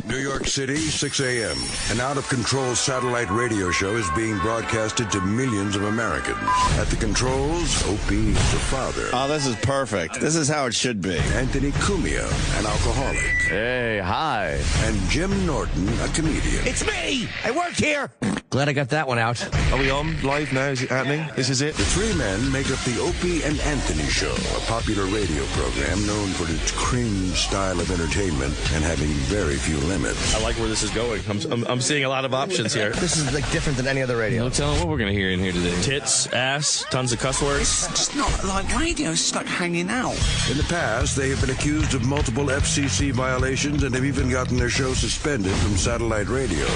New York City, 6 a.m. An out-of-control satellite radio show is being broadcasted to millions of Americans. At the controls, Opie, the father. Oh, this is perfect. This is how it should be. Anthony Cumia, an alcoholic. Hey, hi. And Jim Norton, a comedian. It's me! I work here! Glad I got that one out. Are we on live now? Is it happening? This is it? The three men make up the Opie and Anthony Show, a popular radio program known for its cringe style of entertainment and having very few limits. I like where this is going. I'm seeing a lot of options here. This is like different than any other radio. No telling what we're going to hear in here today. Tits, ass, tons of cuss words. It's just not like radio. It's like hanging out. In the past, they have been accused of multiple FCC violations and have even gotten their show suspended from satellite radio.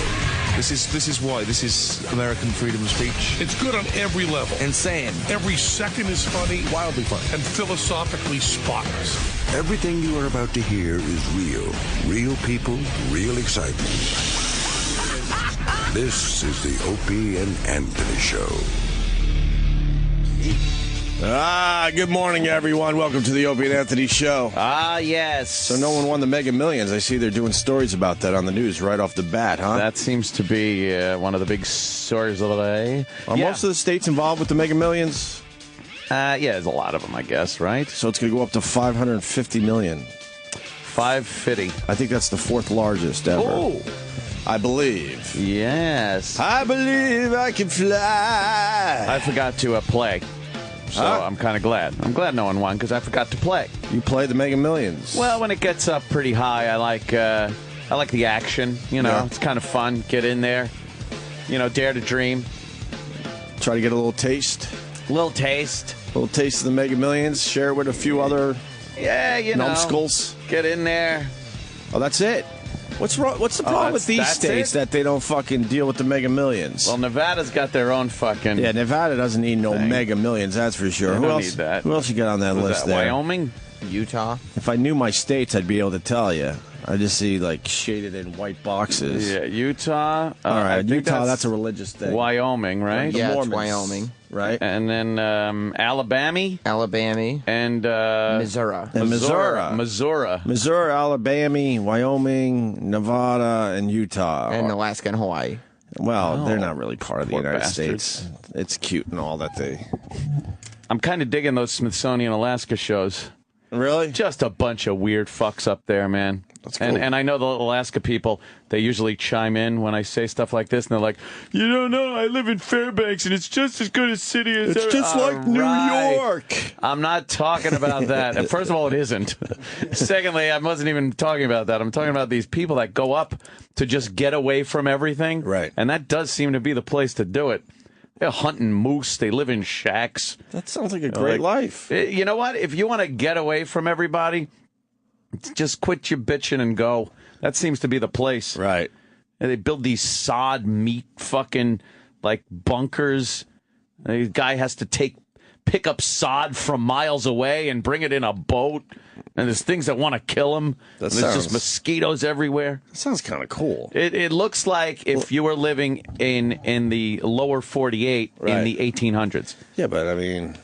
This is why. This is American freedom of speech. It's good on every level. Insane. Every second is funny, Wildly funny. and philosophically spotless. Everything you are about to hear is real. Real people, real excitement. This is the Opie and Anthony Show. Good morning, everyone. Welcome to the Opie and Anthony Show. Yes. So no one won the Mega Millions. I see they're doing stories about that on the news right off the bat, huh? That seems to be one of the big stories of the day. Are most of the states involved with the Mega Millions? Yeah, there's a lot of them, I guess, right? So it's going to go up to $550 million. 550. I think that's the fourth largest ever. Oh. I believe. Yes. I believe I can fly. I forgot to play. So I'm kind of glad. I'm glad no one won because I forgot to play. You play the Mega Millions. Well, when it gets up pretty high, I like the action. You know, Yeah. It's kind of fun. Get in there. You know, dare to dream. Try to get a little taste. Little taste. A little taste of the Mega Millions. Share it with a few other Yeah, you know. numbskulls. Get in there. Oh, that's it. What's wrong? What's the problem with these that's states it? that they don't fucking deal with the Mega Millions? Well, Nevada's got their own fucking... Yeah, Nevada doesn't need no thing. Mega Millions, that's for sure. They Who don't else? need that. Who else you got on that Was list that there? Wyoming? Utah. If I knew my states, I'd be able to tell you. I just see like shaded in white boxes. Yeah, Utah. All I right, think Utah. That's a religious thing. Wyoming, right? The Yeah, it's Mormons, Wyoming. right? And then Alabama Alabama. and Missouri. And Missouri. Missouri. Alabama, Wyoming, Nevada, and Utah. And Alaska and Hawaii. Well, they're not really part of the Poor United bastards. States. It's cute and all that they... I'm kind of digging those Smithsonian Alaska shows. Really? Just a bunch of weird fucks up there, man. That's cool. And I know the Alaska people, they usually chime in when I say stuff like this, and they're like, you don't know, I live in Fairbanks, and it's just as good a city as... It's just like New York. I'm not talking about that. And first of all, it isn't. Secondly, I wasn't even talking about that. I'm talking about these people that go up to just get away from everything. Right. And that does seem to be the place to do it. They're hunting moose. They live in shacks. That sounds like a great life. You know what? If you want to get away from everybody, just quit your bitching and go. That seems to be the place. Right. And they build these sod meat fucking like bunkers. The guy has to pick up sod from miles away and bring it in a boat. And there's things that want to kill him. That There's just mosquitoes everywhere. That sounds kind of cool. It looks like if you were living in the lower 48 in the 1800s. Yeah, but I mean,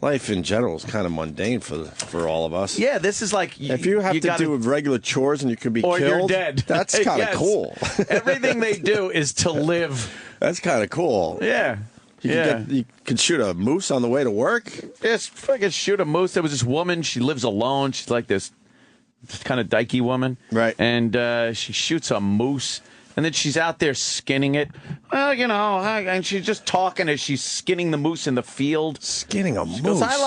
life in general is kind of mundane for all of us. Yeah, this is like... If you have to do regular chores and you could be or killed, you're dead. That's kind of Yes. cool. Everything they do is to live. That's kind of cool. Yeah. You could shoot a moose on the way to work. Just fucking shoot a moose. There was this woman. She lives alone. She's like this kind of dykey woman. Right. And she shoots a moose. And then she's out there skinning it. Well, you know, and she's just talking as she's skinning the moose in the field. Skinning a moose. She goes, I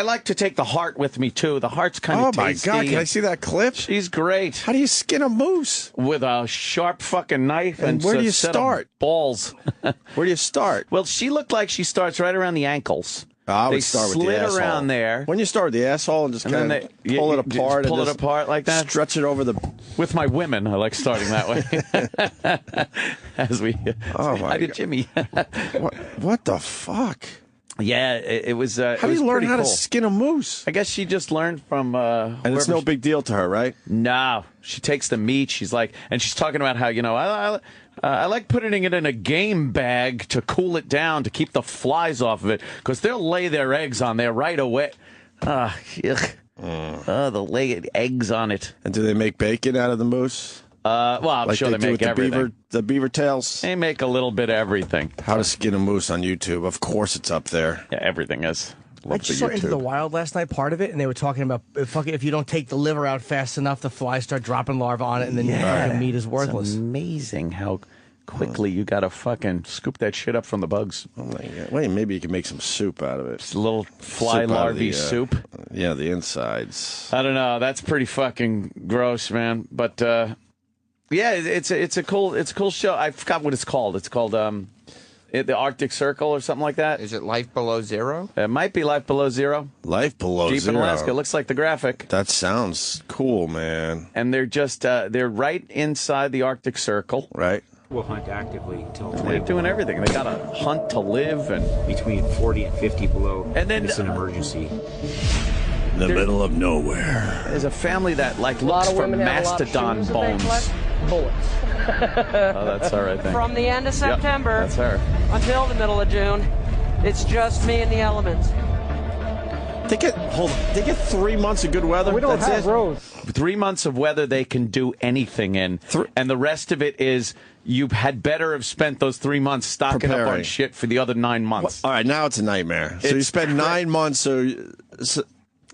like to take the heart with me, too. The heart's kind of tasty. Oh, my God. Can I see that clip? She's great. How do you skin a moose? With a sharp fucking knife. And where do you set of start? Balls. Where do you start? Well, she looked like she starts right around the ankles. I would They start with the slid asshole. around there. When you start with the asshole and just And kind then of they- pull you- it you apart. just pull and it apart like that? Stretch it over the... With my women, I like starting that way. As we... Oh, my I did God. Jimmy. What the fuck? Yeah, it was... How do you learn how to skin a moose? I guess she just learned from... And it's no big deal to her, right? No. She takes the meat. She's like... And she's talking about how, you know, I like putting it in a game bag to cool it down, to keep the flies off of it, because they'll lay their eggs on there right away. They'll lay eggs on it. And do they make bacon out of the moose? Well, I'm Like sure they do make with everything. the beaver tails. They make a little bit of everything. How to Skin a Moose on YouTube. Of course it's up there. Yeah, everything is. I Love just saw Into the Wild last night, part of it, and they were talking about if you don't take the liver out fast enough, the flies start dropping larvae on it, and then the meat is worthless. It's amazing how quickly you got to fucking scoop that shit up from the bugs. Oh my God. Wait, maybe you can make some soup out of it. Just a little fly Soup out of larvae the, soup. Yeah, the insides. I don't know. That's pretty fucking gross, man. But yeah, it's a cool show. I forgot what it's called. It's called the Arctic Circle or something like that. Is it Life Below Zero? It might be Life Below Zero. Life Below Jeep Zero. in Alaska. It looks like the graphic. That sounds cool, man. And they're just they're right inside the Arctic Circle. Right. We'll hunt actively until They're doing everything. They got to hunt to live and between 40 and 50 below. And then it's an emergency. In the middle of nowhere. There's a family that like looks for mastodon bones. Bullets. Oh, that's her, I think. From the end of September Yep, that's her. until the middle of June, it's just me and the elements. They get 3 months of good weather. We don't That's have it. roads. 3 months of weather they can do anything in, and the rest of it is you had better have spent those 3 months stocking up on Preparing. shit for the other 9 months. All right, now it's a nightmare. So you spend 9 months. So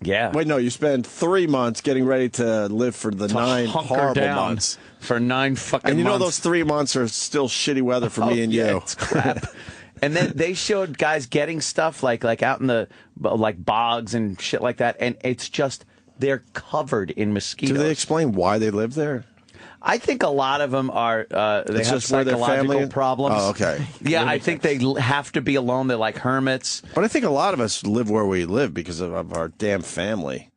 yeah. wait, no, you spend 3 months getting ready to live for the To 9 hunker horrible down months. for 9 fucking And you know months. those 3 months are still shitty weather for me and yeah, you. It's crap. And then they showed guys getting stuff like out in the like bogs and shit like that, and it's just they're covered in mosquitoes. Do they explain why they live there? I think a lot of them are they It's have just where their psychological family- problems. Oh, okay. Yeah, I think they have to be alone. They're like hermits. But I think a lot of us live where we live because of our damn family.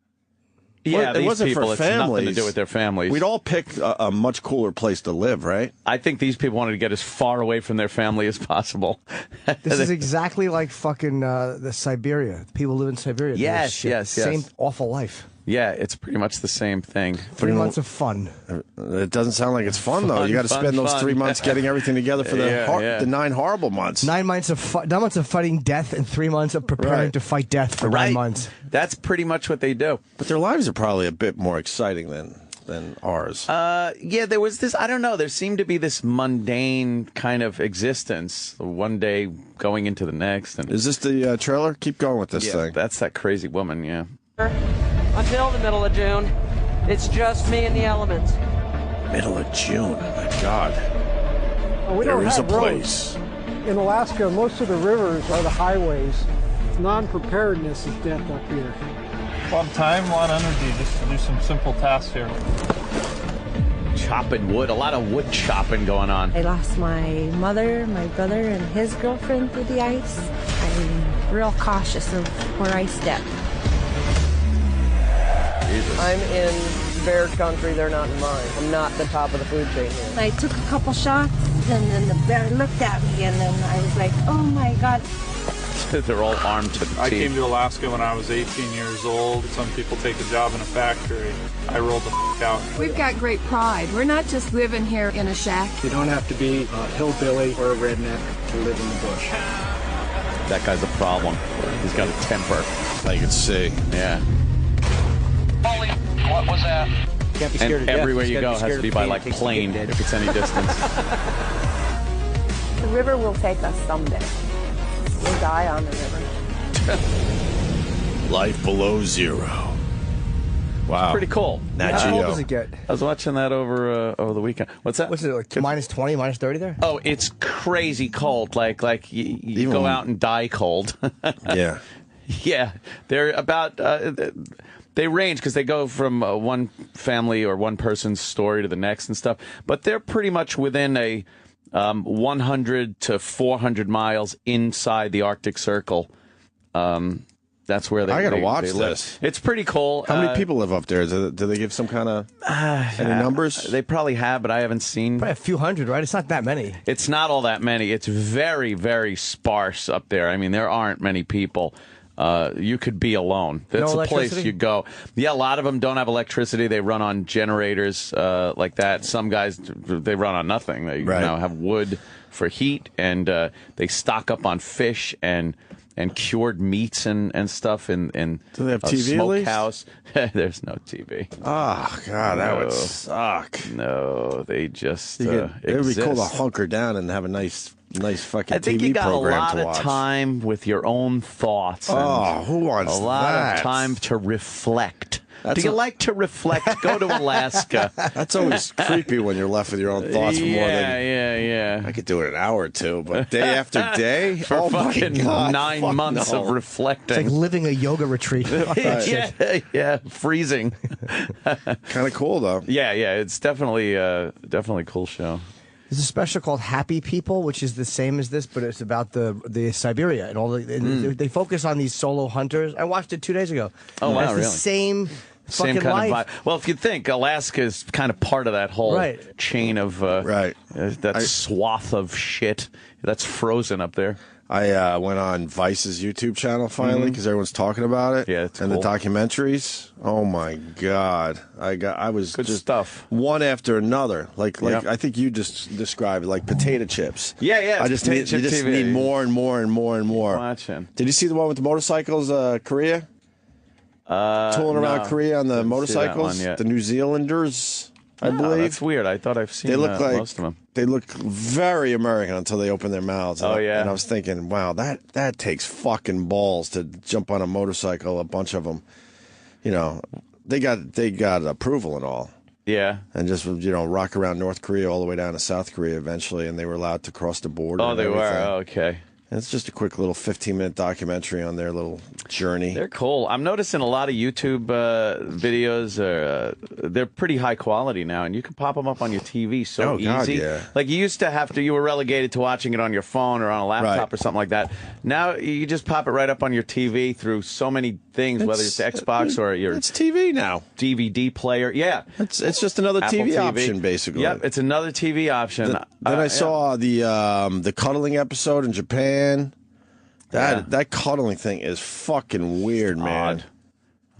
Yeah, Well, it these wasn't for people, it's nothing to families. do with their families. We'd all pick a much cooler place to live, right? I think these people wanted to get as far away from their family as possible. This is exactly like fucking the Siberia. People live in Siberia. Yes, Shit. yes. Same awful life. Yeah, it's pretty much the same thing. 3 months of fun. It doesn't sound like it's fun, though. Fun, You got to fun, spend those fun. 3 months getting everything together for Yeah. the 9 horrible months. 9 months of 9 months of fighting death and 3 months of preparing Right. to fight death for 9 months. That's pretty much what they do. But their lives are probably a bit more exciting than ours. Yeah, there was this, I don't know, there seemed to be this mundane kind of existence, one day going into the next. And Is this the trailer? Keep going with this thing. That's that crazy woman, yeah. Until the middle of June, it's just me and the elements. Middle of June. My God. We There don't is a have roads. place. In Alaska, most of the rivers are the highways. Non-preparedness is death up here. A lot of time, a lot of energy just to do some simple tasks here. Chopping wood, a lot of wood chopping going on. I lost my mother, my brother, and his girlfriend through the ice. I'm real cautious of where I step. I'm in their country, they're not in mine. I'm not the top of the food chain here. I took a couple shots, and then the bear looked at me, and then I was like, oh my God. They're all armed to the I teeth. came to Alaska when I was 18 years old. Some people take a job in a factory. I rolled the out. We've got great pride. We're not just living here in a shack. You don't have to be a hillbilly or a redneck to live in the bush. That guy's a problem. He's got a temper. I can see. Yeah. Holy, what was that? Can't be scared And of death. everywhere Just you gotta go be has scared to be of by pain. like It takes plane to get if it's any distance. The river will take us someday. We'll die on the river. Life Below Zero. Wow. Pretty cool. Nat How cold Geo. does it get? I was watching that over the weekend. What's that? What's it like? Minus 20, minus 30 there? Oh, it's crazy cold. Like you go out and die cold. Yeah. Yeah, they're about. They range because they go from one family or one person's story to the next and stuff. But they're pretty much within a 100 to 400 miles inside the Arctic Circle. That's where I gotta they watch live. this. It's pretty cool. How many people live up there? Do they give some kind of any numbers? They probably have, but I haven't seen. Probably a few hundred, right? It's not that many. It's not all that many. It's very, very sparse up there. I mean, there aren't many people. You could be alone. That's No a place electricity? you go. Yeah, a lot of them don't have electricity. They run on generators like that. Some guys, they run on nothing. They Right. have wood for heat, and they stock up on fish and and cured meats and stuff in Do they have TV at least? smokehouse. There's no TV. Oh God, that would suck. No, they just It would be cool to exist. hunker down and have a nice fucking I think TV you got a program lot to of watch. time with your own thoughts. Oh, and who wants a lot that? of time to reflect. That's Do you a- like to reflect? Go to Alaska. That's always creepy when you're left with your own thoughts for more than. Yeah. I could do it an hour or two, but day after day, For oh my fucking God, 9 fuck months no. of It's reflecting. like living a yoga retreat. Fuck that shit. yeah, freezing. Kind of cool though. Yeah, it's definitely a cool show. There's a special called Happy People, which is the same as this, but it's about the Siberia and all. They focus on these solo hunters. I watched it 2 days ago. Oh, wow, It's the really? same Same fucking kind life. of vibe. Well, if you think Alaska is kind of part of that whole Right. chain of that swath of shit that's frozen up there. I went on Vice's YouTube channel finally because everyone's talking about it. Yeah, it's and cool. the documentaries. Oh my God, I was Good just stuff. one after another. Like Yep. I think you just described it like potato chips. Yeah, I it's just potato need, chip you just TV. need more and more and more and more. Watching. Did you see the one with the motorcycles? Korea. Tooling around no. Korea on the Didn't see that motorcycles. one yet. The New Zealanders, I Oh, believe. that's weird. I thought I've seen They look like most of them. they look very American until they open their mouths. Oh, yeah. And I was thinking, wow, that takes fucking balls to jump on a motorcycle. A bunch of them, you know, they got approval and all, Yeah. and just rock around North Korea all the way down to South Korea eventually, and they were allowed to cross the border. Oh, and they were. everything. Oh, okay. And it's just a quick little 15-minute documentary on their little journey. They're cool. I'm noticing a lot of YouTube videos they're pretty high quality now, and you can pop them up on your TV so Oh, God, easy. yeah. Like you used to have to, you were relegated to watching it on your phone or on a laptop Right. or something like that. Now you just pop it right up on your TV through so many things, whether it's Xbox or your It's TV now. DVD player. Yeah, It's just another Apple TV option, basically. Yep, it's another TV option. Then I saw the cuddling episode in Japan. That cuddling thing is fucking weird, man. Odd.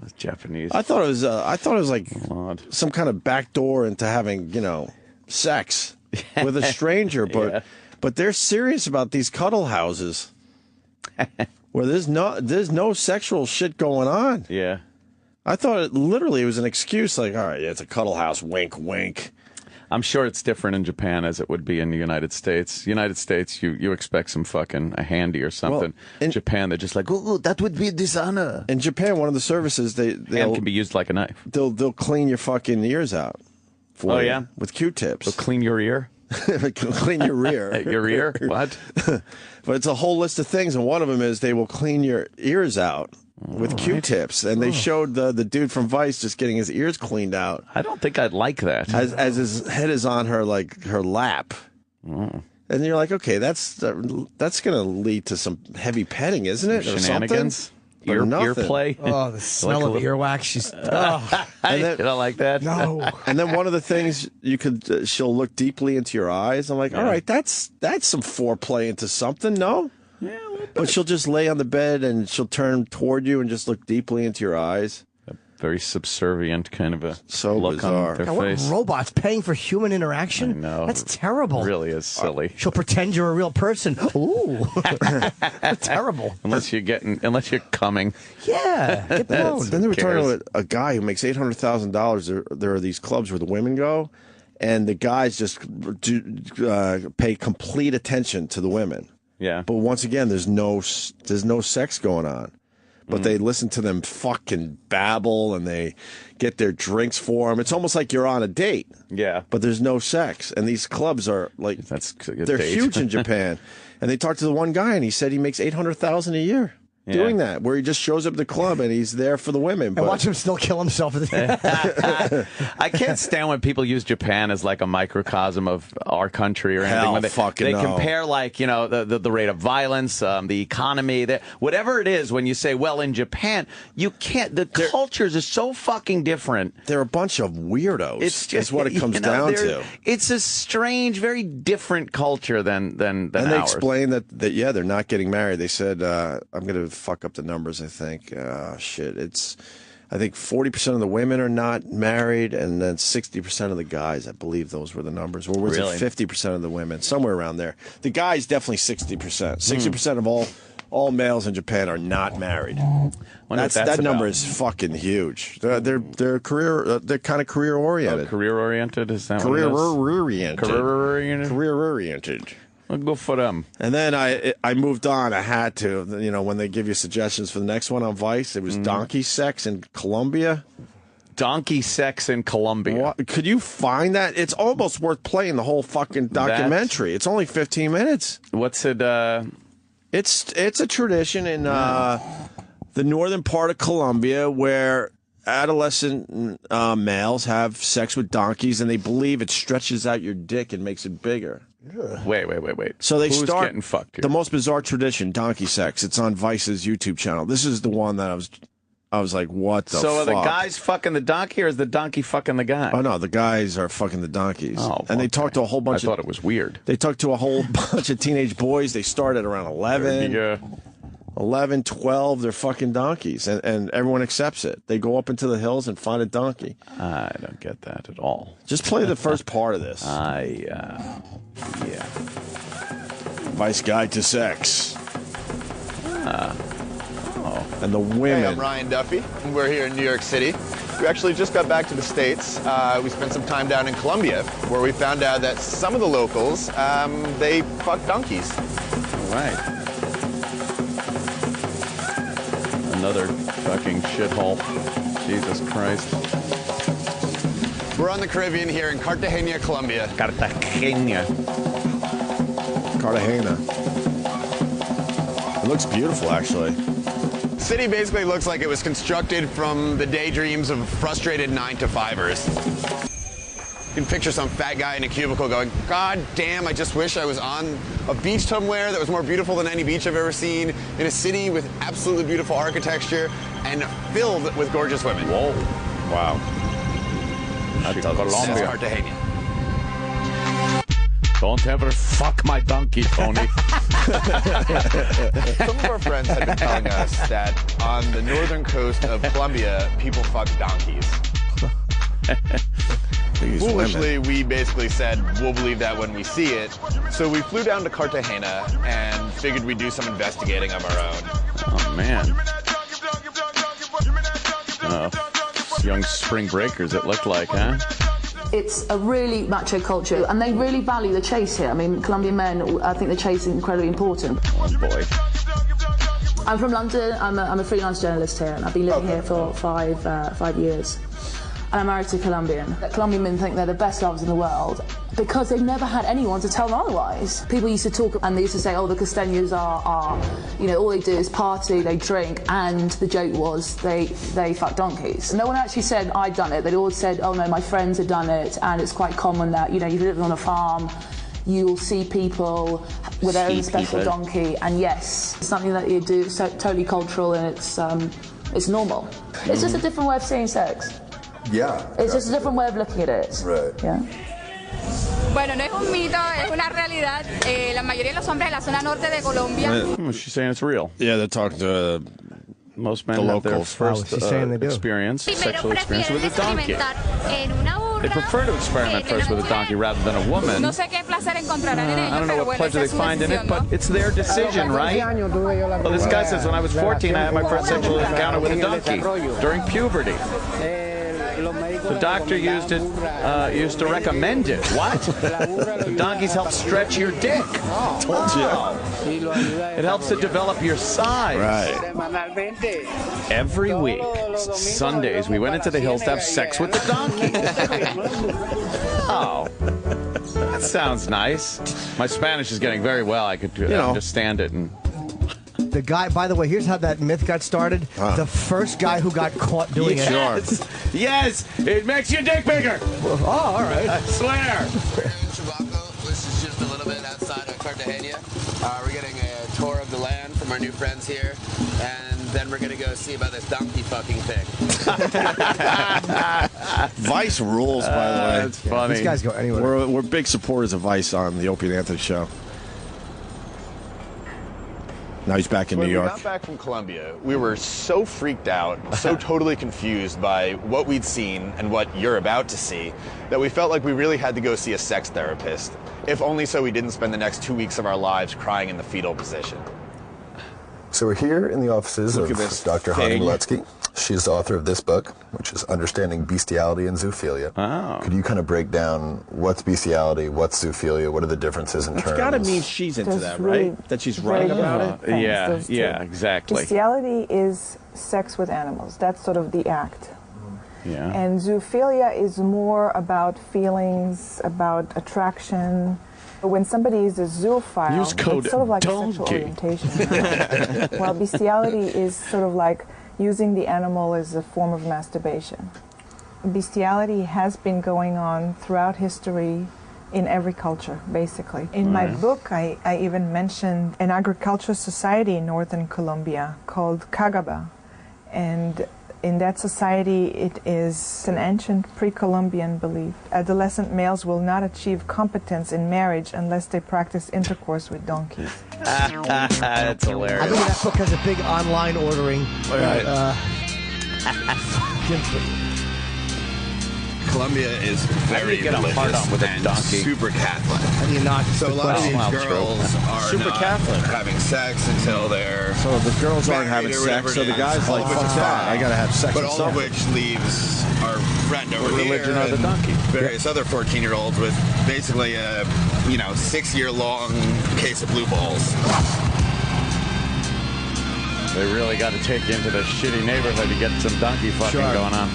It's Japanese. I thought it was like Odd. some kind of backdoor into having sex with a stranger, but they're serious about these cuddle houses where there's no sexual shit going on. Yeah. I thought it literally was an excuse, like, all right, it's a cuddle house, wink, wink. I'm sure it's different in Japan as it would be in the United States. United States, you expect some fucking a handy or something. In Japan, they're just like, oh, that would be dishonor. In Japan, one of the services Hand can be used like a knife. They'll clean your fucking ears out. Oh, yeah? With Q-tips. They'll clean your ear? Clean your rear. Your ear? What? But it's a whole list of things, and one of them is they will clean your ears out with Q-tips. And they showed the dude from Vice just getting his ears cleaned out. I don't think I'd like that. As his head is on her lap. Oh. And you're like, okay, that's going to lead to some heavy petting, isn't it? Or Shenanigans? something? Or Ear play? Oh, the smell of earwax. She's. Oh. And then, you don't like that? No. And then one of the things she'll look deeply into your eyes. I'm like, all right, that's some foreplay into something, no? Yeah, but she'll just lay on the bed and she'll turn toward you and just look deeply into your eyes. A very subservient kind of a So look bizarre. on their God, what face. robots paying for human interaction? I know. That's terrible. It really is silly. She'll pretend you're a real person. Ooh. That's terrible. Unless you're coming. Yeah. Get blown. Then they were talking cares? about a guy who makes $800,000. There are these clubs where the women go, and the guys just pay complete attention to the women. Yeah. But once again, there's no sex going on. But they listen to them fucking babble, and they get their drinks for them. It's almost like you're on a date. Yeah. But there's no sex, and these clubs are like they're date. huge in Japan. And they talked to the one guy, and he said he makes $800,000 a year doing that, where he just shows up at the club and he's there for the women. And watch him still kill himself. I can't stand when people use Japan as like a microcosm of our country or anything. Hell When they fucking no. compare like, the rate of violence, the economy, whatever it is. When you say, well, in Japan, you can't. The cultures are so fucking different. They're a bunch of weirdos. It's just is what it comes down to. It's a strange, very different culture than And they ours. explained that they're not getting married. They said, I'm going to fuck up the numbers, I think. I think 40% of the women are not married, and then 60% of the guys. I believe those were the numbers. Or was Really? it 50% of the women? Somewhere around there. The guys, definitely 60%. 60% of all all males in Japan are not married. That number is fucking huge. They're career. They're kind of career oriented. Career oriented is that career what it is? oriented? Career oriented. Career oriented. Well, go for them. And then I moved on. I had to. You know, when they give you suggestions for the next one on Vice, it was donkey sex in Colombia. Donkey sex in Colombia. What? Could you find that? It's almost worth playing the whole fucking documentary. It's only 15 minutes. What's it? It's a tradition in the northern part of Colombia where adolescent males have sex with donkeys, and they believe it stretches out your dick and makes it bigger. Wait. So they Who's start getting fucked here? the most bizarre tradition, donkey sex. It's on Vice's YouTube channel. This is the one that I was like, what the fuck? So are the guys fucking the donkey, or is the donkey fucking the guy? Oh, no, the guys are fucking the donkeys. Oh, and they talk to a whole bunch I thought it was weird. They talk to a whole bunch of teenage boys. They start at around 11. 11, 12, they're fucking donkeys, and everyone accepts it. They go up into the hills and find a donkey. I don't get that at all. Just play the first part of this. Yeah. Vice Guide to Sex. And the women. Hey, I'm Ryan Duffy. We're here in New York City. We actually just got back to the States. We spent some time down in Colombia, where we found out that some of the locals, they fuck donkeys. All right. Another fucking shithole. Jesus Christ. We're on the Caribbean here in Cartagena, Colombia. Cartagena. It looks beautiful, actually. The city basically looks like it was constructed from the daydreams of frustrated 9-to-5ers. You can picture some fat guy in a cubicle going, God damn, I just wish I was on a beach somewhere that was more beautiful than any beach I've ever seen, in a city with absolutely beautiful architecture and filled with gorgeous women. Whoa. Wow. That's Cartagena. Don't ever fuck my donkey, Tony. Some of our friends had been telling us that on the northern coast of Colombia, people fuck donkeys. Foolishly, we basically said, we'll believe that when we see it. So we flew down to Cartagena and figured we'd do some investigating of our own. Oh, man. Young spring breakers, it looked like, huh? It's a really macho culture, and they really value the chase here. I mean, Colombian men, I think the chase is incredibly important. Oh, boy. I'm from London. I'm a freelance journalist here, and I've been living here for 5 years. And I'm married to a Colombian. Colombian men think they're the best lovers in the world because they've never had anyone to tell them otherwise. People used to talk, and they used to say, oh, the Costeños are you know, all they do is party, they drink, and the joke was they fuck donkeys. No one actually said I'd done it. They'd all said, oh no, my friends had done it, and it's quite common that, you know, you live on a farm, you'll see people with their own special donkey, and yes, it's something that you do, it's totally cultural, and it's normal. It's just a different way of seeing sex. Yeah. It's just a different way of looking at it. Right. Yeah. Bueno, no es un mito, es una realidad. La mayoría de los hombres de la zona norte de Colombia. She's saying it's real. Yeah, they're talking to most men the have their locals. first experience, sexual experience with a donkey. They prefer to experiment first with a donkey rather than a woman. No sé qué placer encontrarán en I don't know what pleasure they find in it, but it's their decision, right? Well, this guy says, when I was 14, I had my first sexual encounter with a donkey during puberty. The doctor used to recommend it. What? The donkeys help stretch your dick. Told you. It helps to develop your size. Right. Every week, Sundays, we went into the hills to have sex with the donkey. Oh, that sounds nice. My Spanish is getting very well. I could understand it. And the guy, by the way, here's how that myth got started. The first guy who got caught doing it. Yes, it makes your dick bigger. Oh, all right. I swear. This is just a little bit outside of Cartagena. We're getting a tour of the land from our new friends here, and then we're gonna go see about this donkey fucking thing. Vice rules, by the way. That's funny. These guys go anywhere. We're big supporters of Vice on the Opie and Anthony show. Now he's back in New York. When we got back from Colombia, we were so freaked out, so totally confused by what we'd seen and what you're about to see, that we felt like we really had to go see a sex therapist, if only so we didn't spend the next 2 weeks of our lives crying in the fetal position. So we're here in the offices of Dr. Hani Maletsky. She's the author of this book, which is Understanding Bestiality and Zoophilia. Oh. Could you kind of break down what's bestiality, what's zoophilia, what are the differences in terms? It's got to mean she's into that, right? That she's writing about it? Yeah, exactly. Bestiality is sex with animals. That's sort of the act. Yeah. And zoophilia is more about feelings, about attraction. When somebody is a zoophile, Use code it's sort of like donkey. a sexual orientation. While bestiality is sort of like using the animal as a form of masturbation. Bestiality has been going on throughout history in every culture, basically. In my book, I even mentioned an agricultural society in northern Colombia called Cagaba. And in that society, it is an ancient pre-Columbian belief. Adolescent males will not achieve competence in marriage unless they practice intercourse with donkeys. That's hilarious. I think that book has a big online ordering. Colombia is very get a religious hard-on with a and donkey? super Catholic. How do you not? So a lot of these girls are Super not Catholic. having sex until they're So the girls aren't having married or whatever sex, so it the is. guy's All like, of which fuck is that. fine. I got to have sex But with all of something. which leaves our friend over The here religion of the and donkey. various other 14-year-olds with basically a 6-year-long case of blue balls. They really got to take you into the shitty neighborhood to get some donkey fucking Sure. going on.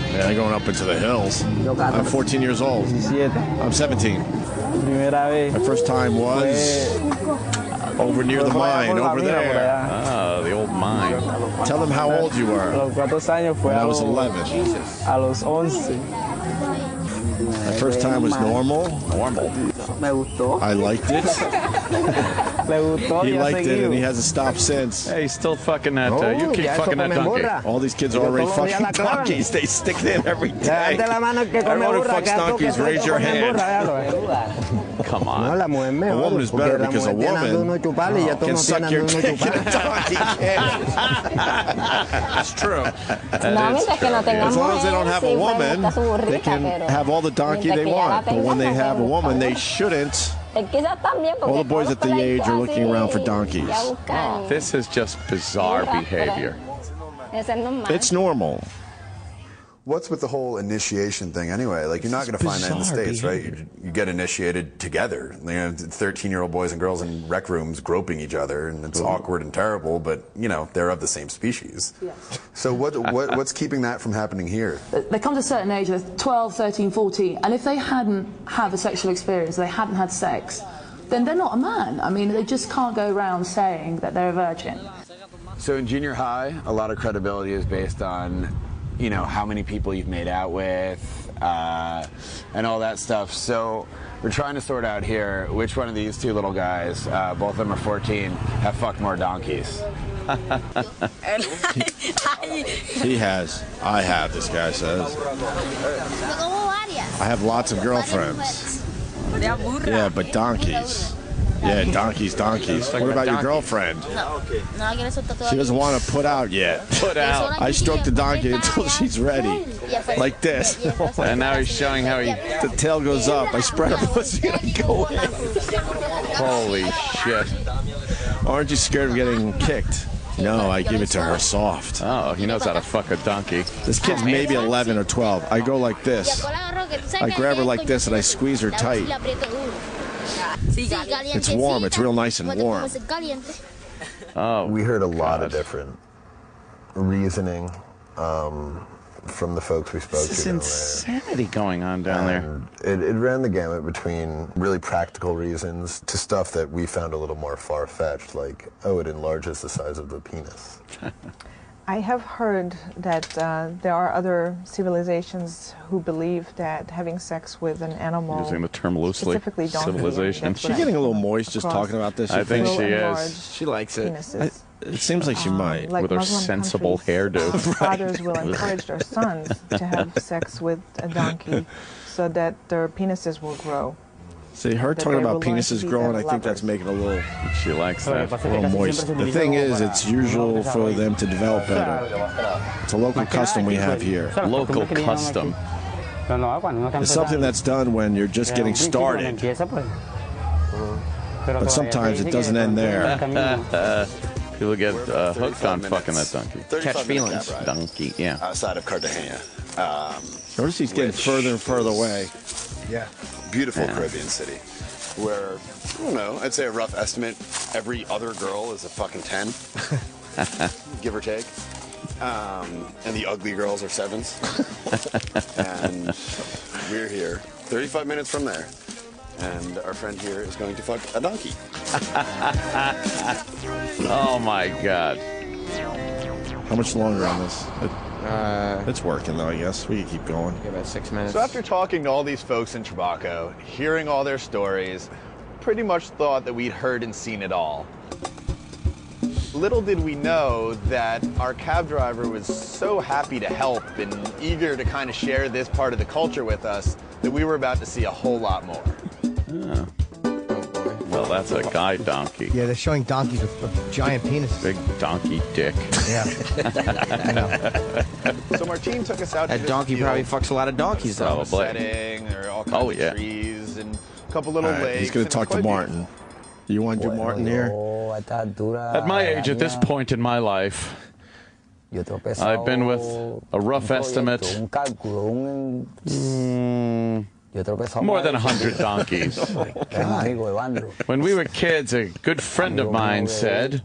Yeah, they're going up into the hills. I'm 14 years old. I'm 17. My first time was over near the mine, over there. Oh, the old mine. Tell them how old you were. When I was 11. My first time was normal. I liked it. He liked it, and he hasn't stopped since. Hey, he's still fucking that. You keep fucking that donkey. All these kids are already fucking donkeys. They stick it in every day. Everyone who fucks donkeys, raise your hand. Come on. A woman is better because a woman can suck your dick in a donkey can. That's true. As long as they don't have a woman, they can have all the donkey they want. But when they have a woman, they shouldn't. All the boys at the age are looking around for donkeys. This is just bizarre behavior. It's normal. What's with the whole initiation thing anyway? Like, you're not going to find that in the States, right? You get initiated together. 13-year-old boys and girls in rec rooms groping each other, and it's awkward and terrible, but, they're of the same species. Yeah. So what's keeping that from happening here? They come to a certain age, they're 12, 13, 14, and if they hadn't had a sexual experience, they hadn't had sex, then they're not a man. I mean, they just can't go around saying that they're a virgin. So in junior high, a lot of credibility is based on how many people you've made out with, and all that stuff. So we're trying to sort out here which one of these two little guys, both of them are 14, have fucked more donkeys. He has. I have, this guy says. I have lots of girlfriends. Yeah, but donkeys. Yeah, donkeys. What about your girlfriend? She doesn't want to put out yet. Put out. I stroke the donkey until she's ready. Like this. And now he's showing how he... The tail goes up. I spread her pussy and I go in. Holy shit. Aren't you scared of getting kicked? No, I give it to her soft. Oh, he knows how to fuck a donkey. This kid's maybe 11 or 12. I go like this. I grab her like this and I squeeze her tight. It's warm. It's real nice and warm. Oh, we heard a lot of different reasoning from the folks we spoke to. This is insanity going on down there. It ran the gamut between really practical reasons to stuff that we found a little more far-fetched, like, it enlarges the size of the penis. I have heard that there are other civilizations who believe that having sex with an animal, using the term loosely, specifically donkey, civilization. Is she getting a little moist just talking about this? I think she is. She likes it. It seems like she might. Like with her Muslim sensible hairdo. Fathers will encourage their sons to have sex with a donkey so that their penises will grow. See, her talking about penises growing, I think that's making a little... She likes that. A little moist. The thing is, it's usual for them to develop better. It's a local custom we have here. Local custom. It's something that's done when you're just getting started. But sometimes it doesn't end there. People get We're about hooked 35 on fucking that minutes. donkey. 35 minute cab ride Donkey, yeah. outside of Cartagena. Notice he's getting further and further away. Yeah. Beautiful Caribbean city where, I don't know, I'd say a rough estimate, every other girl is a fucking 10, give or take. And the ugly girls are 7s. And we're here 35 minutes from there. And our friend here is going to fuck a donkey. Oh my God. How much longer on this? It's working though, I guess. We can keep going. About 6 minutes. So after talking to all these folks in Trabaco, hearing all their stories, pretty much thought that we'd heard and seen it all. Little did we know that our cab driver was so happy to help and eager to kind of share this part of the culture with us that we were about to see a whole lot more. Yeah. Well, that's a guy donkey. Yeah, they're showing donkeys with giant penises. Big donkey dick. Yeah. So Martine took us out to That donkey probably fucks a lot of donkeys, though. setting. There are all kinds of trees and a couple little lakes. He's going to talk to Martin. You want to do Martin here? At my age, at this point in my life, I've been with a rough estimate, more than 100 donkeys. When we were kids, a good friend of mine said,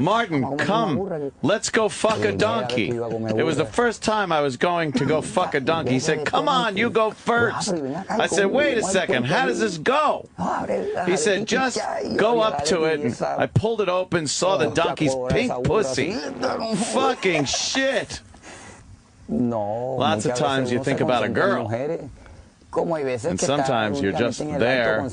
Martin, come, let's go fuck a donkey. It was the first time I was going to go fuck a donkey. He said, come on, you go first. I said, wait a second, how does this go? He said, just go up to it. And I pulled it open, saw the donkey's pink pussy. Fucking shit. Lots of times you think about a girl. And sometimes you're just there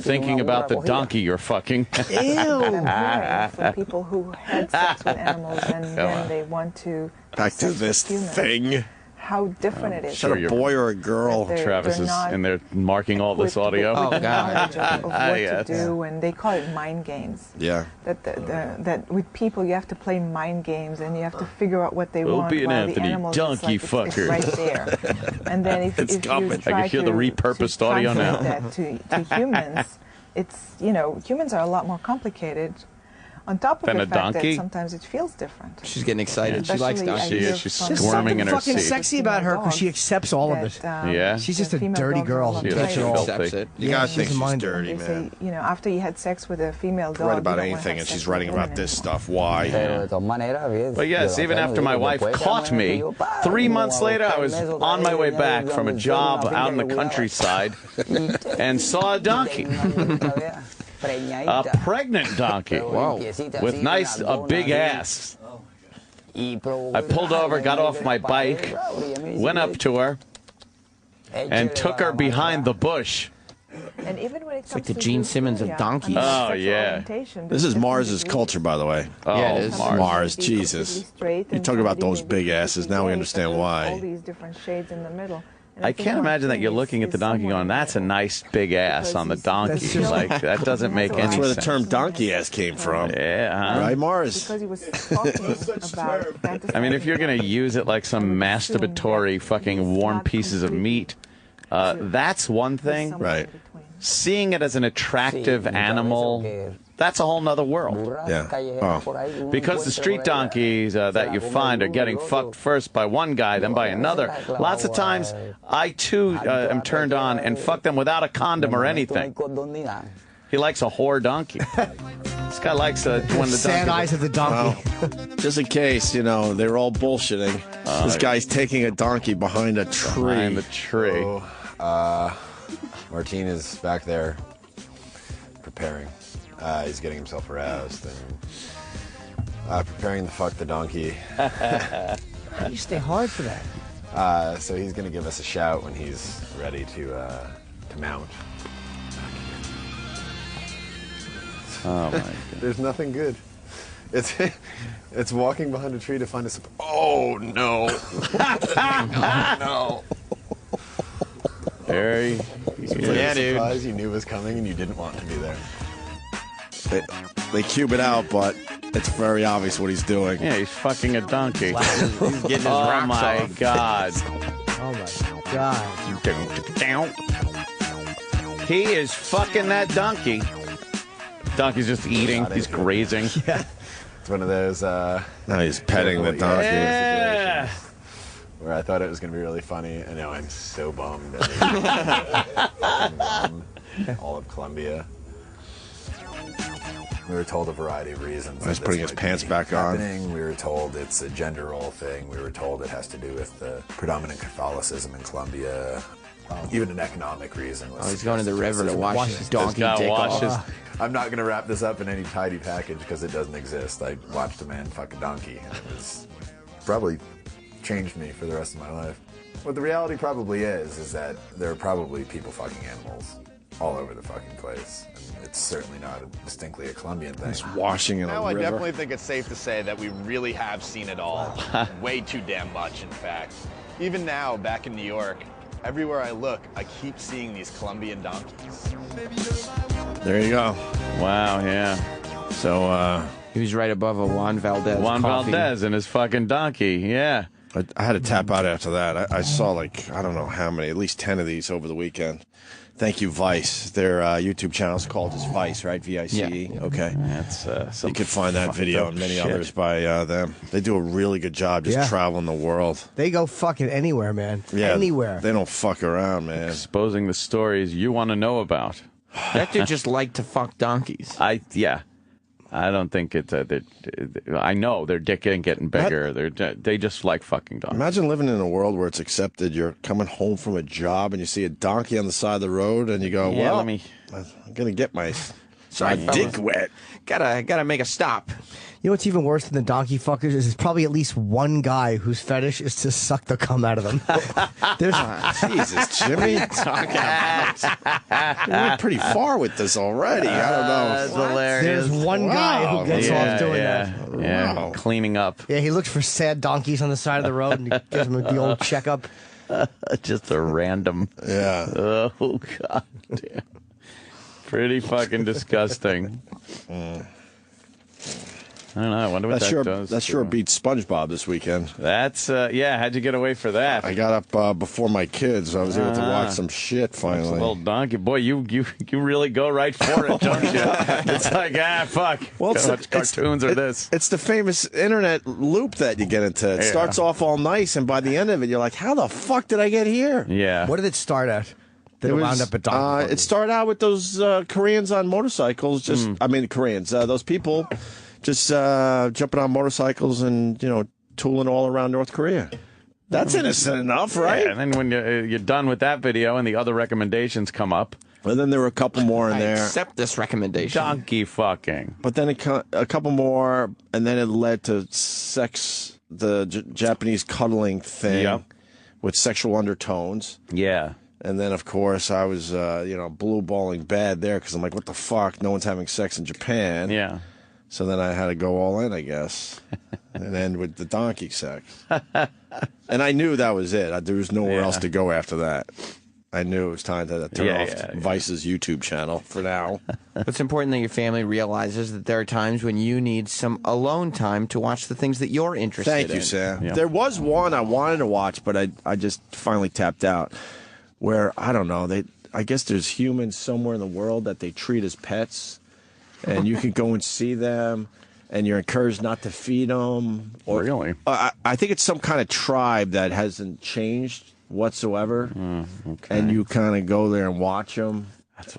thinking about the donkey you're fucking. For people who had sex with animals and then they want to back to this thing. How different it is. Is that a boy or a girl? Travis is in there marking all this audio. Oh, God. Of what to do, and they call it mind games. Yeah. That with people you have to play mind games and you have to figure out what they want. Opie and while Anthony, the animals donkey it's fucker. right there. And then if you try I can hear the repurposed to audio now. translate that to humans, it's humans are a lot more complicated. On top of Than the a fact donkey? that sometimes it feels different. She's getting excited. She likes donkeys. She is. She's There's squirming something in her fucking seat. sexy about her because she accepts all of it. Yeah. She's just a dirty girl. She Gets it all. accepts it. You gotta think she's a she's minder. dirty, They man. say, after you had sex with a female dog, Write you about don't wanna anything, have and she's sex writing with about women this anymore. stuff. Why? But yes, even after my wife caught me, 3 months later, I was on my way back from a job out in the countryside and saw a donkey. A pregnant donkey. Wow. With a big ass. I pulled over, got off my bike, went up to her, and took her behind the bush. And even when it comes like the to Gene Simmons of zoophilia, donkeys. Oh, sexual yeah. orientation, This is there's Mars's different culture, by the way. Oh, Yeah, it is. Mars, Jesus. You talk about those big asses. Now we understand all why. these different shades in the middle. And I think can't imagine that Martine you're looking at the donkey going, that's a nice big ass on the donkey. Like, that doesn't make any sense. That's where the term donkey ass came from. Yeah, huh? Right, Mars? Because he was talking about fantasy. I mean, if you're going to use it like some masturbatory fucking warm pieces of meat, that's one thing. Right. Seeing it as an attractive animal, that's a whole nother world. Yeah. Oh. Because the street donkeys that you find are getting fucked first by one guy, then by another. Lots of times, I too am turned on and fuck them without a condom or anything. He likes a whore donkey. This guy likes when the sad donkey... eyes of the donkey. Well, just in case, they're all bullshitting. This guy's taking a donkey behind a tree. Behind the tree. Martine is back there preparing. He's getting himself aroused and preparing to fuck the donkey. How do you stay hard for that? So he's going to give us a shout when he's ready to mount. Oh, my God. There's nothing good. It's walking behind a tree to find us. Oh, no. Oh, no. Very. Yeah, dude. Surprise you knew was coming and you didn't want to be there. They cube it out, but it's very obvious what he's doing. Yeah, he's fucking a donkey. He's getting his Oh, rocks my off. God. Oh my God. He is fucking that donkey. Donkey's just eating. He's grazing. Yeah. It's one of those. Now he's petting the donkey. Yeah. Where I thought it was going to be really funny, and now I'm so bummed. All of Colombia. We were told a variety of reasons. He's putting his pants back on. We were told it's a gender role thing. We were told it has to do with the predominant Catholicism in Colombia. Even an economic reason. He's going to the river to wash his donkey dick off. I'm not going to wrap this up in any tidy package because it doesn't exist. I watched a man fuck a donkey. And it was probably changed me for the rest of my life. What the reality probably is that there are probably people fucking animals all over the fucking place. And it's certainly not distinctly a Colombian thing. He's washing in a Now, river. I definitely think it's safe to say that we really have seen it all. Way too damn much, in fact. Even now, back in New York, everywhere I look, I keep seeing these Colombian donkeys. There you go. Wow, yeah. So, he was right above a Juan Valdez. Juan coffee. Valdez and his fucking donkey, yeah. I had to tap out after that. I saw like, I don't know how many, at least 10 of these over the weekend. Thank you, Vice. Their YouTube channel is called just Vice, right? V-I-C-E. Yeah. Okay. That's you could find that video and many others by them. They do a really good job just traveling the world. They go fucking anywhere, man. Yeah, anywhere. They don't fuck around, man. Exposing the stories you want to know about. That dude just liked to fuck donkeys. I don't think it's I know their dick ain't getting bigger. They just like fucking donkeys. Imagine living in a world where it's accepted. You're coming home from a job and you see a donkey on the side of the road and you go, well, I'm going to get my dick wet. Gotta make a stop. You know what's even worse than the donkey fuckers is there's probably at least one guy whose fetish is to suck the cum out of them. Jesus, Jimmy. You're pretty far with this already. I don't know. That's hilarious. There's one guy who gets off doing that. Yeah, cleaning up. Yeah, he looks for sad donkeys on the side of the road and gives them the old checkup. Just a random. Yeah. Oh, God damn. Pretty fucking disgusting. I don't know. I wonder what that does. That sure beats SpongeBob this weekend. That's, how'd you get away for that? I got up before my kids. I was able to watch some shit finally. Little donkey. Boy, you really go right for it, don't you? It's like, fuck. Well, it's watch cartoons or this. It's the famous internet loop that you get into. It starts off all nice, and by the end of it, you're like, how the fuck did I get here? Yeah. What did it start at? It wound up at donkey. It started out with those Koreans on motorcycles. I mean, Koreans. Those people just jumping on motorcycles and, tooling all around North Korea. That's innocent enough, right? Yeah, and then when you're done with that video and the other recommendations come up. And then there were a couple more in there. I accept this recommendation. Donkey fucking. But then a couple more, and then it led to sex, the Japanese cuddling thing with sexual undertones. Yeah. And then, of course, I was, blue balling bad there because I'm like, what the fuck? No one's having sex in Japan. Yeah. So then I had to go all in, I guess, and end with the donkey sex. And I knew that was it. There was nowhere else to go after that. I knew it was time to turn off Vice's YouTube channel for now. It's important that your family realizes that there are times when you need some alone time to watch the things that you're interested in. Thank you, Sam. Yeah. There was one I wanted to watch, but I just finally tapped out. Where, I don't know, I guess there's humans somewhere in the world that they treat as pets, and you can go and see them, and you're encouraged not to feed them. Really? I think it's some kind of tribe that hasn't changed whatsoever, and you kind of go there and watch them,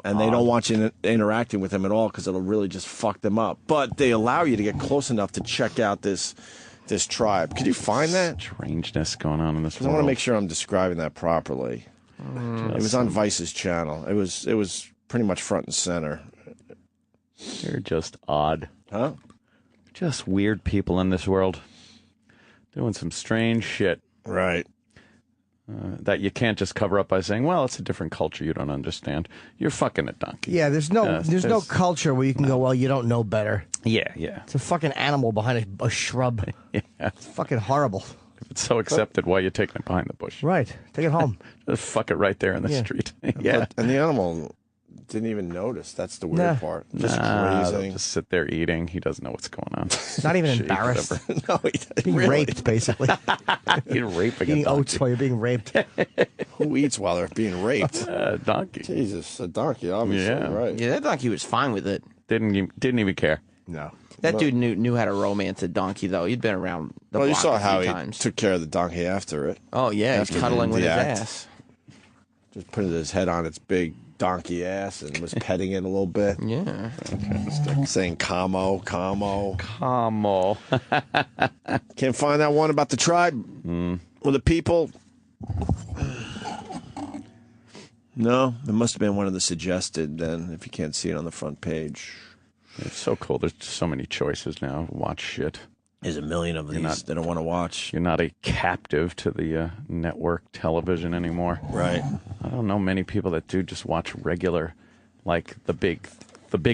and they don't want you interacting with them at all because it'll really just fuck them up. But they allow you to get close enough to check out this tribe. Could you find that? Strangeness going on in this world. I want to make sure I'm describing that properly. It was on Vice's channel. It was pretty much front and center. You're just odd. Huh? Just weird people in this world. Doing some strange shit. Right. That you can't just cover up by saying, well, it's a different culture you don't understand. You're fucking a donkey. Yeah, there's no culture where you can go, well, you don't know better. Yeah. It's a fucking animal behind a shrub. Yeah. It's fucking horrible. If it's so accepted, why are you taking it behind the bush? Right. Take it home. Just fuck it right there in the street. Yeah. And the animal didn't even notice. That's the weird part. Just grazing. Just sit there eating. He doesn't know what's going on. Not even embarrassed. No, he doesn't. Being raped, basically. You're raping Eating oats while you're being raped. Who eats while they're being raped? A donkey. Jesus, a donkey, obviously. Yeah. Right. Yeah, that donkey was fine with it. Didn't even care. No. That dude knew how to romance a donkey, though. He'd been around the Well, you block saw a how few he times. took care of the donkey after it. Oh, yeah, he's After cuddling with the his act. ass. Just put his head on its big donkey ass and was petting it a little bit. Yeah. Saying, "Como, como, como." Can't find that one about the tribe or the people. No, it must have been one of the suggested then, if you can't see it on the front page. It's so cool. There's so many choices now. Watch shit. There's a million of these they don't want to watch. You're not a captive to the network television anymore. Right. I don't know many people that do just watch regular, like the big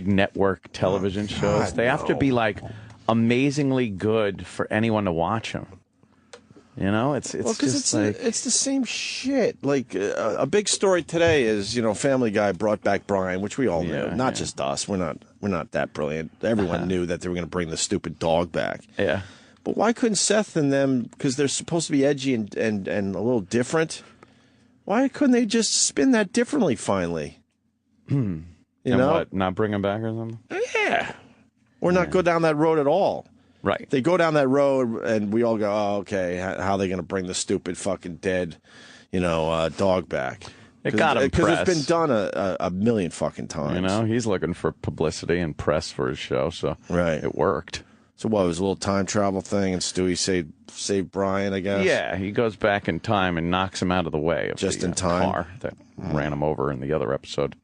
network television shows. They have to be like amazingly good for anyone to watch them. You know, it's just like it's the same shit. Like a big story today is Family Guy brought back Brian, which we all knew. Not just us. We're not that brilliant. Everyone knew that they were going to bring the stupid dog back. Yeah. But why couldn't Seth and them? Because they're supposed to be edgy and a little different. Why couldn't they just spin that differently? Finally. You know, what, not bring him back or something? Yeah. Or not go down that road at all. Right. They go down that road, and we all go, "Oh, okay. How are they going to bring the stupid fucking dead, dog back?" It got him because press. it's been done a million fucking times. You know, he's looking for publicity and press for his show, so it worked. So what, it was a little time travel thing, and Stewie saved Brian, I guess? Yeah, he goes back in time and knocks him out of the way of Just the in time? car that ran him over in the other episode.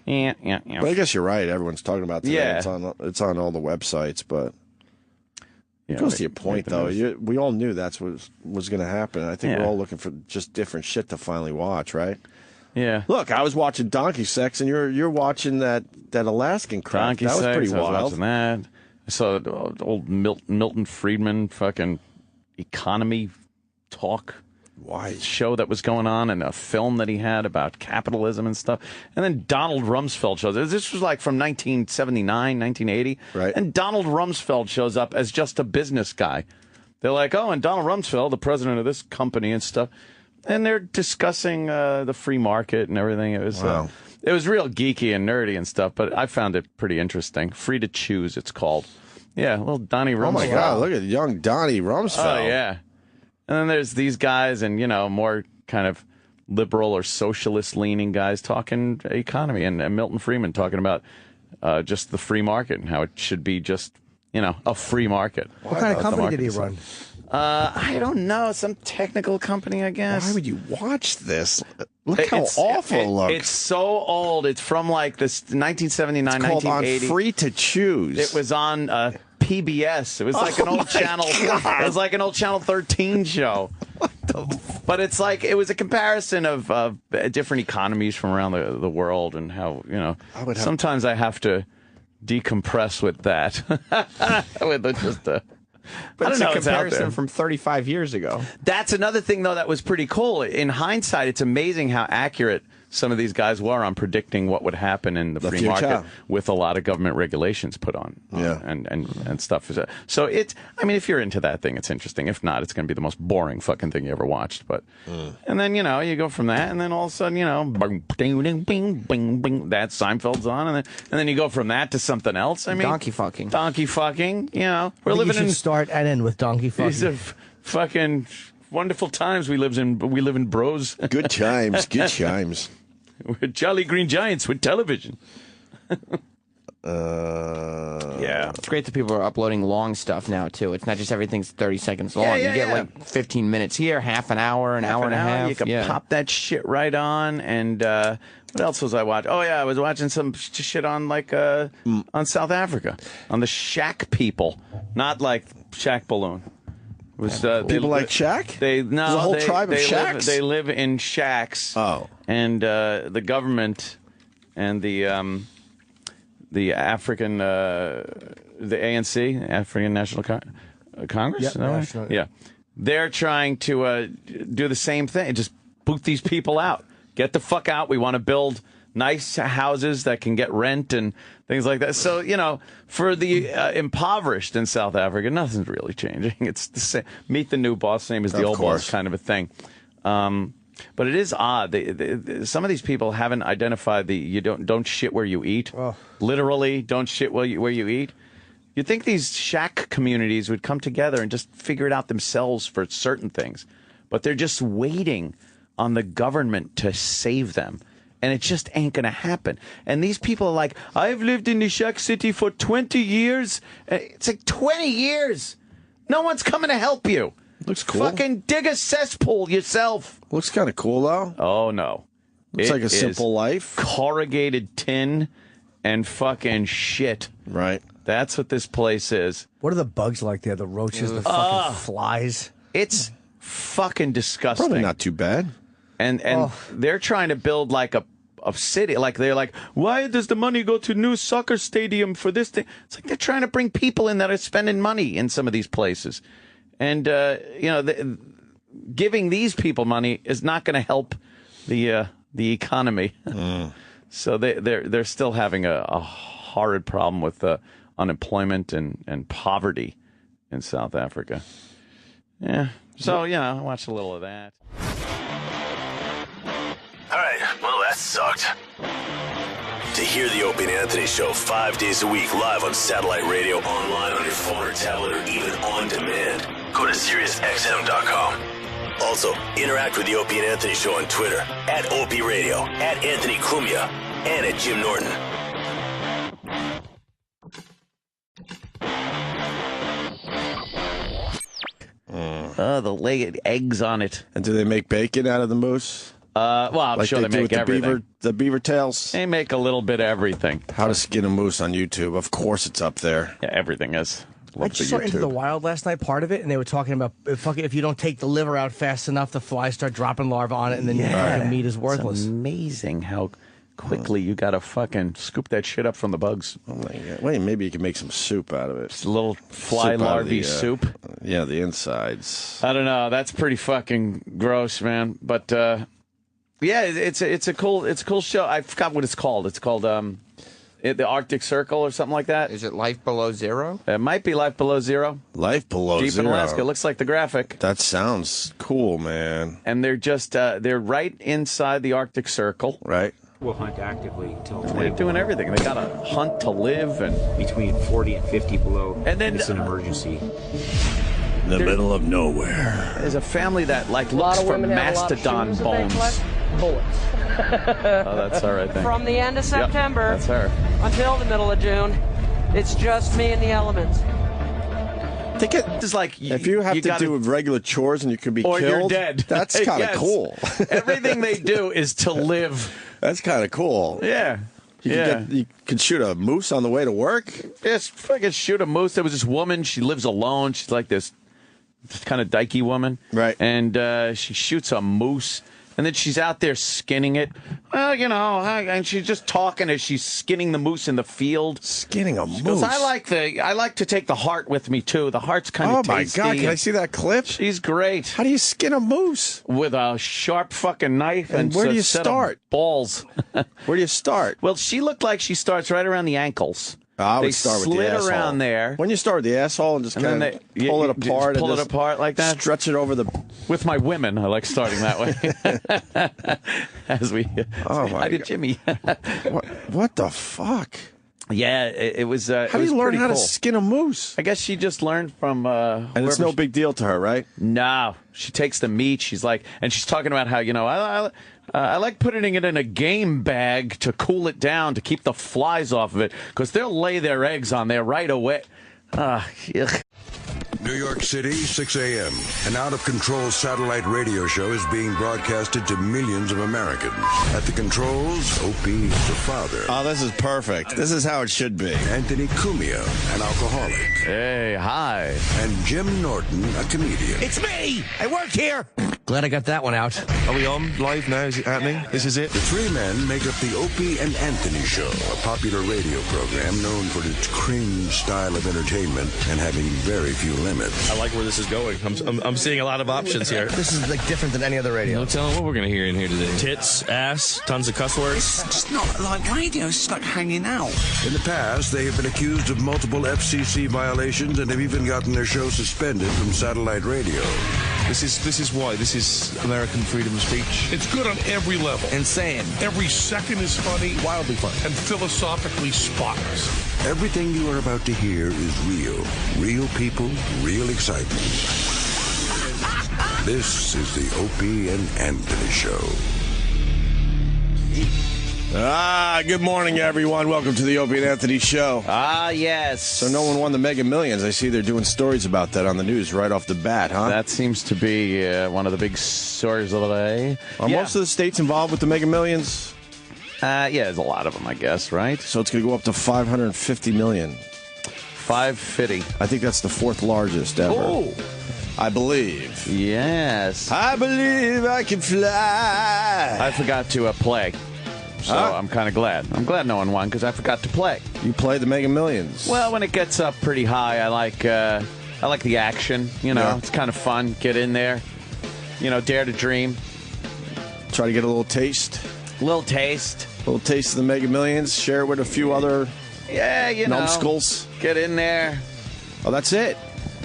Yeah. But I guess you're right. Everyone's talking about it today. Yeah. It's on all the websites, but Yeah, it goes to your make point, the though. news. We all knew that's what was going to happen. I think Yeah. we're all looking for just different shit to finally watch, right? Yeah. Look, I was watching Donkey Sex, and you're watching that Alaskan crap. Donkey that was Sex, pretty I was wild. watching that. I saw old Milton Friedman fucking economy talk show that was going on, and a film that he had about capitalism and stuff. And then Donald Rumsfeld shows up. This was like from 1979, 1980. Right. And Donald Rumsfeld shows up as just a business guy. They're like, oh, and Donald Rumsfeld, the president of this company and stuff. And they're discussing the free market and everything. It was it was real geeky and nerdy and stuff, but I found it pretty interesting. Free to Choose, it's called. Yeah, little Donnie Rumsfeld. Oh, my God. Look at young Donnie Rumsfeld. Oh, yeah. And then there's these guys and, more kind of liberal or socialist-leaning guys talking economy. And Milton Friedman talking about just the free market and how it should be just, a free market. What kind of company did he run? I don't know. Some technical company, I guess. Why would you watch this? Look how awful it looks. It's so old. It's from like this 1979, It's called 1980. On Free to Choose. It was on PBS. It was like an old channel. God. It was like an old Channel 13 show. But it's like it was a comparison of different economies from around the world and how sometimes I have to decompress with that. with just But I it's don't know. a It's out comparison there. from 35 years ago. That's another thing, though, that was pretty cool. In hindsight, it's amazing how accurate some of these guys were on predicting what would happen in the free future. market with a lot of government regulations put on and stuff. So if you're into that thing, it's interesting. If not, it's going to be the most boring fucking thing you ever watched. But and then, you go from that, and then all of a sudden, bing, ding, bing, bing, bing, that Seinfeld's on, and then you go from that to something else. I mean, Donkey fucking. We're You living should in start and end with donkey these fucking. are fucking wonderful times we live in, bros. Good times, good times. We're jolly green giants with television. Yeah. It's great that people are uploading long stuff now, too. It's not just everything's 30 seconds long. Yeah, you get like 15 minutes here, half an hour, an hour and a half. You can pop that shit right on. And what else was I watching? Oh, yeah, I was watching some shit on on South Africa, on the Shack people, not like Shack Balloon. It was, People like Shaq? There's a whole tribe of shacks? They live in shacks. Oh. And the government and the African, the ANC, African National Congress? Yeah, Is that right? national, Yeah. They're trying to do the same thing, just boot these people out. Get the fuck out. We want to build nice houses that can get rent and things like that. So, for the impoverished in South Africa, nothing's really changing. It's the same. Meet the new boss, same as the old boss kind of a thing. But it is odd. Some of these people haven't identified you don't shit where you eat. Oh. Literally, don't shit where you eat. You'd think these shack communities would come together and just figure it out themselves for certain things. But they're just waiting on the government to save them. And it just ain't going to happen. And these people are like, I've lived in the shack city for 20 years. It's like 20 years. No one's coming to help you. Looks cool. Fucking dig a cesspool yourself. Looks kind of cool, though. Oh, no. Looks like a simple life. Corrugated tin and fucking shit. Right. That's what this place is. What are the bugs like there? The roaches, the fucking flies? It's fucking disgusting. Probably not too bad. And they're trying to build like a city. Like they're like, why does the money go to new soccer stadium for this thing? It's like they're trying to bring people in that are spending money in some of these places. And, giving these people money is not going to help the economy. So they're still having a horrid problem with unemployment and poverty in South Africa. Yeah. So, I watched a little of that. All right, well, that sucked. To hear the Opie and Anthony show 5 days a week live on satellite radio, online on your phone or tablet, or even on demand, go to SiriusXM.com. Also, interact with the Opie and Anthony show on Twitter, at Opie Radio, at Anthony Cumia, and at Jim Norton. The laid eggs on it. And do they make bacon out of the moose? Well, I'm like sure they make everything. The beaver tails? They make a little bit of everything. How to skin a moose on YouTube. Of course it's up there. Yeah, everything is. I just saw Into the Wild last night, part of it, and they were talking about if you don't take the liver out fast enough, the flies start dropping larvae on it, and then the meat is worthless. It's amazing how quickly you got to fucking scoop that shit up from the bugs. Oh my God. Wait, maybe you can make some soup out of it. Just a little fly larvae soup. Yeah, the insides. I don't know. That's pretty fucking gross, man. But yeah, it's a cool show. I forgot what it's called. It's called the Arctic Circle or something like that. Is it Life Below Zero? It might be Life Below Zero. Life Below Deep Zero. in Alaska. It looks like the graphic. That sounds cool, man. And they're just they're right inside the Arctic Circle. Right. We'll hunt actively until they're doing everything. They got to hunt to live, and between 40 and 50 below. And then it's an emergency. In the middle of nowhere. There's a family that looks for mastodon bones. Bullets. Oh, that's her, I think. From the end of September that's her. until the middle of June, it's just me and the elements. I think it's like if you have to do regular chores and you could be or killed, you're dead. That's kind of cool. Everything they do is to live. That's kind of cool. Yeah. You could shoot a moose on the way to work. Just fucking shoot a moose. There was this woman. She lives alone. She's like this kind of dykey woman. Right. And she shoots a moose. And then she's out there skinning it. Well, and she's just talking as she's skinning the moose in the field. Skinning a moose. Goes, I like to take the heart with me too. The heart's kind of tasty. Oh my God! Can I see that clip? She's great. How do you skin a moose? With a sharp fucking knife. And where do you start? Balls. Where do you start? Well, she looked like she starts right around the ankles. I would start with the asshole. Slid around there. When you start with the asshole and just kind of pull it apart. Pull it apart like that. Stretch it over the... With my women, I like starting that way. As we... Oh, my I did Jimmy. What the fuck? Yeah, it was... how do you learn how to skin a moose? I guess she just learned from... and it's no big deal to her, right? No. She takes the meat. She's like... And she's talking about how, I like putting it in a game bag to cool it down, to keep the flies off of it, because they'll lay their eggs on there right away. Yuck. New York City, 6 a.m. An out-of-control satellite radio show is being broadcasted to millions of Americans. At the controls, Opie, the father. Oh, this is perfect. This is how it should be. Anthony Cumia, an alcoholic. Hey, hi. And Jim Norton, a comedian. It's me! I work here! Glad I got that one out. Are we on live now? Is it happening? This is it? The three men make up the Opie and Anthony Show, a popular radio program known for its cringe style of entertainment and having very few limits. I like where this is going. I'm seeing a lot of options here. This is like different than any other radio. No telling what we're going to hear in here today. Tits, ass, tons of cuss words. It's just not like radio. It's like hanging out. In the past, they have been accused of multiple FCC violations and have even gotten their show suspended from satellite radio. This is why. This is American freedom of speech. It's good on every level. Insane. Every second is funny. Wildly funny. And philosophically spotless. Everything you are about to hear is real. Real people, real excitement. This is the Opie and Anthony Show. Good morning, everyone. Welcome to the Opie and Anthony Show. Yes. So no one won the Mega Millions. I see they're doing stories about that on the news right off the bat, huh? That seems to be one of the big stories of the day. Are most of the states involved with the Mega Millions? Yeah, there's a lot of them, I guess, right? So it's going to go up to $550 million. 550. I think that's the fourth largest ever. Oh. I believe. Yes. I believe I can fly. I forgot to play. So I'm kind of glad. I'm glad no one won because I forgot to play. You played the Mega Millions. Well, when it gets up pretty high, I like the action. You know, It's kind of fun. Get in there. You know, dare to dream. Try to get a little taste. A little taste of the Mega Millions. Share it with a few other numbskulls. Get in there. Oh, that's it.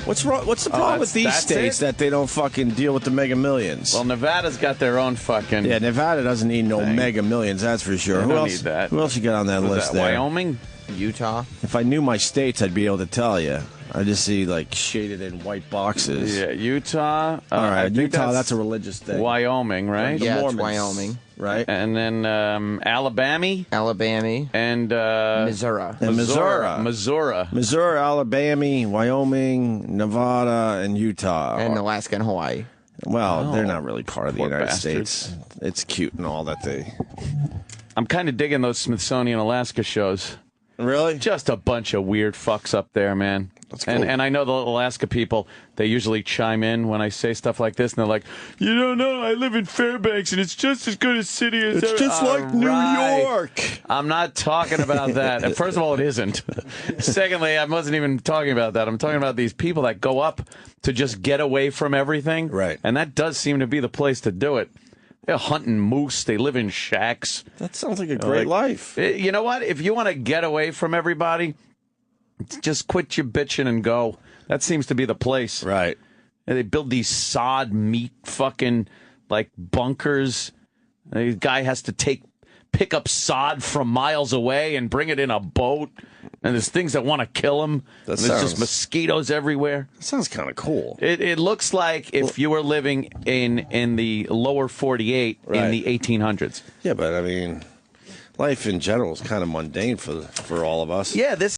What's wrong? What's the problem with these states that they don't fucking deal with the Mega Millions? Well, Nevada's got their own fucking... Yeah, Nevada doesn't need no Mega Millions, that's for sure. Who else need that? Who else you got on that list there? Wyoming? Utah? If I knew my states, I'd be able to tell you. I just see, like, shaded in white boxes. Yeah, Utah. All right, Utah, that's a religious thing. Wyoming, right? Yeah, Mormons, it's Wyoming. Right? And then Alabama. And Missouri. Missouri, Alabama, Wyoming, Nevada, and Utah. And Alaska and Hawaii. Well, they're not really part of the United bastards. States. It's cute and all that they... I'm kind of digging those Smithsonian Alaska shows. Really? Just a bunch of weird fucks up there, man. That's cool. And I know the Alaska people, they usually chime in when I say stuff like this, and they're like, you don't know, I live in Fairbanks, and it's just as good a city as It's just like New York. I'm not talking about that. And first of all, it isn't. Secondly, I wasn't even talking about that. I'm talking about these people that go up to just get away from everything. Right. And that does seem to be the place to do it. They're hunting moose. They live in shacks. That sounds like a great life. You know what? If you want to get away from everybody, just quit your bitching and go. That seems to be the place. Right. And they build these sod meat fucking like bunkers. The guy has to pick up sod from miles away and bring it in a boat. And there's things that want to kill him. There's just mosquitoes everywhere. That sounds kind of cool. It looks like if you were living in the lower 48 in the 1800s. Yeah, but I mean, life in general is kind of mundane for all of us. Yeah, this